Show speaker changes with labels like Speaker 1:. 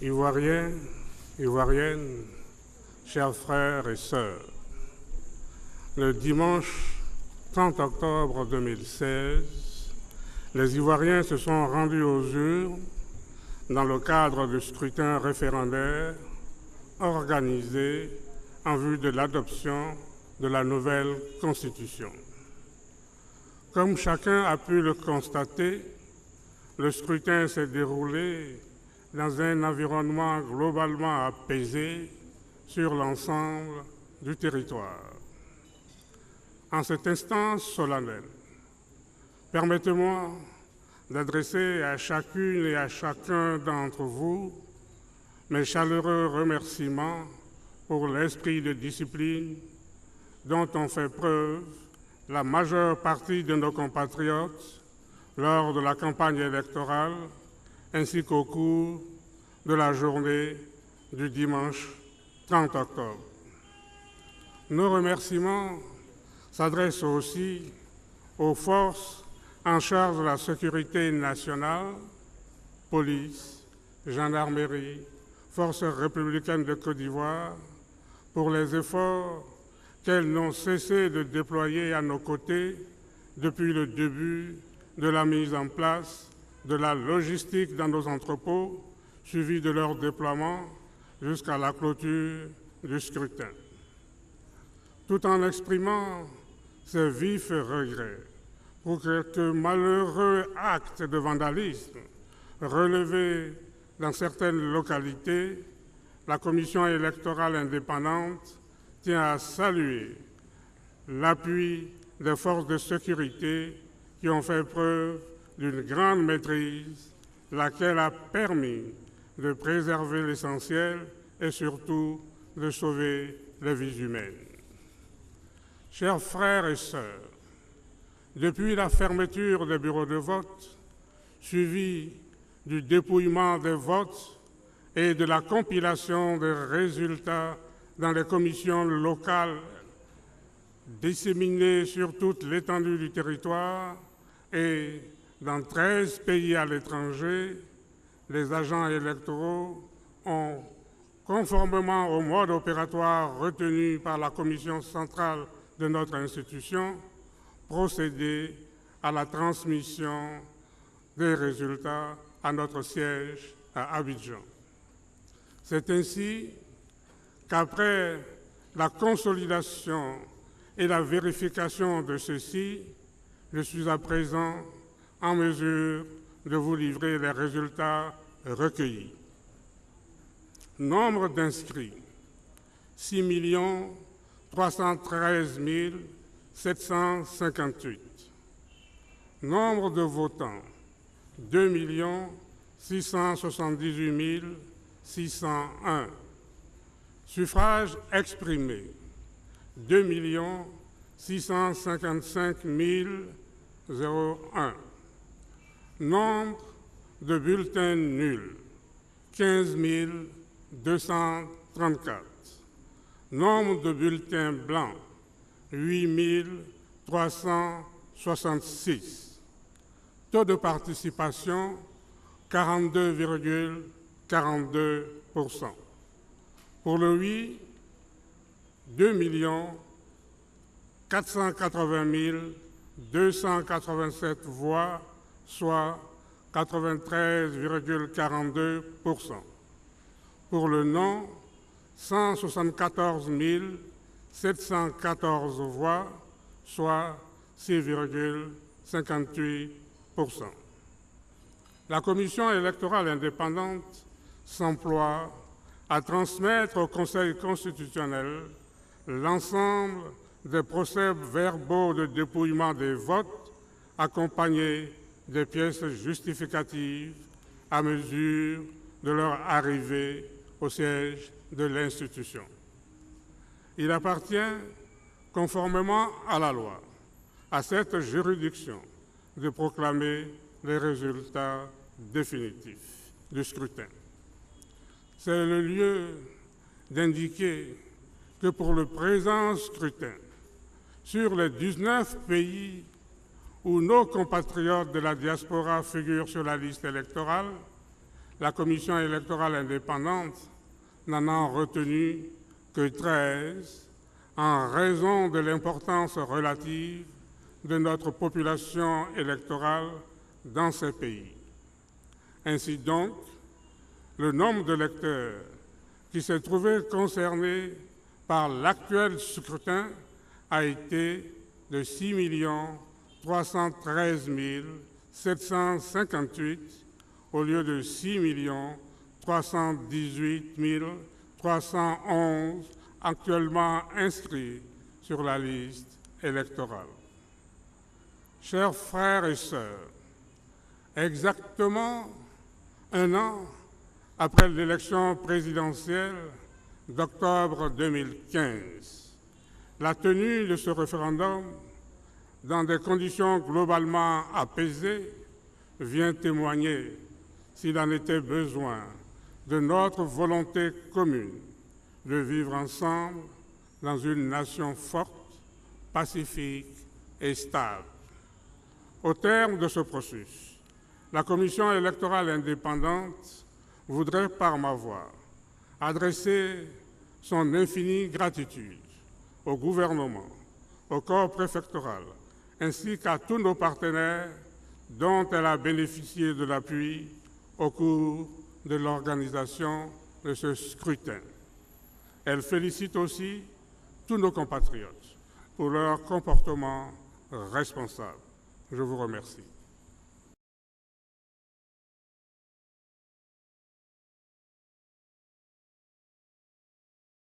Speaker 1: Ivoiriens, Ivoiriennes, chers frères et sœurs, le dimanche 30 octobre 2016, les Ivoiriens se sont rendus aux urnes dans le cadre du scrutin référendaire organisé en vue de l'adoption de la nouvelle Constitution. Comme chacun a pu le constater, le scrutin s'est déroulé dans un environnement globalement apaisé sur l'ensemble du territoire. En cet instant solennel, permettez-moi d'adresser à chacune et à chacun d'entre vous mes chaleureux remerciements pour l'esprit de discipline dont ont fait preuve la majeure partie de nos compatriotes lors de la campagne électorale ainsi qu'au cours de la journée du dimanche 30 octobre. Nos remerciements s'adressent aussi aux forces en charge de la sécurité nationale, police, gendarmerie, forces républicaines de Côte d'Ivoire, pour les efforts qu'elles n'ont cessé de déployer à nos côtés depuis le début de la mise en place de la logistique dans nos entrepôts, suivi de leur déploiement jusqu'à la clôture du scrutin. Tout en exprimant ses vifs regrets pour quelques malheureux actes de vandalisme relevés dans certaines localités, la Commission électorale indépendante tient à saluer l'appui des forces de sécurité qui ont fait preuve d'une grande maîtrise, laquelle a permis de préserver l'essentiel et surtout de sauver les vies humaines. Chers frères et sœurs, depuis la fermeture des bureaux de vote, suivie du dépouillement des votes et de la compilation des résultats dans les commissions locales disséminées sur toute l'étendue du territoire et dans 13 pays à l'étranger, les agents électoraux ont, conformément au mode opératoire retenu par la commission centrale de notre institution, procédé à la transmission des résultats à notre siège à Abidjan. C'est ainsi qu'après la consolidation et la vérification de ceux-ci, je suis à présent en mesure de vous livrer les résultats recueillis. Nombre d'inscrits, 6 313 758. Nombre de votants, 2 678 601. Suffrages exprimés, 2 655 001. Nombre de bulletins nuls, 15 234. Nombre de bulletins blancs, 8 366. Taux de participation, 42,42%. Pour le oui, 2 480 287 voix, soit 93,42%. Pour le non, 174 714 voix, soit 6,58%. La Commission électorale indépendante s'emploie à transmettre au Conseil constitutionnel l'ensemble des procès-verbaux de dépouillement des votes accompagnés des pièces justificatives à mesure de leur arrivée au siège de l'institution. Il appartient, conformément à la loi, à cette juridiction de proclamer les résultats définitifs du scrutin. C'est le lieu d'indiquer que pour le présent scrutin, sur les 19 pays où nos compatriotes de la diaspora figurent sur la liste électorale, la Commission électorale indépendante n'en a retenu que 13 en raison de l'importance relative de notre population électorale dans ces pays. Ainsi donc, le nombre d'électeurs qui s'est trouvé concerné par l'actuel scrutin a été de 6 313 758 au lieu de 6 318 311 actuellement inscrits sur la liste électorale. Chers frères et sœurs, exactement un an après l'élection présidentielle d'octobre 2015, la tenue de ce référendum, dans des conditions globalement apaisées, vient témoigner, s'il en était besoin, de notre volonté commune de vivre ensemble dans une nation forte, pacifique et stable. Au terme de ce processus, la Commission électorale indépendante voudrait, par ma voix, adresser son infinie gratitude au gouvernement, au corps préfectoral, ainsi qu'à tous nos partenaires dont elle a bénéficié de l'appui au cours de l'organisation de ce scrutin. Elle félicite aussi tous nos compatriotes pour leur comportement responsable. Je vous remercie.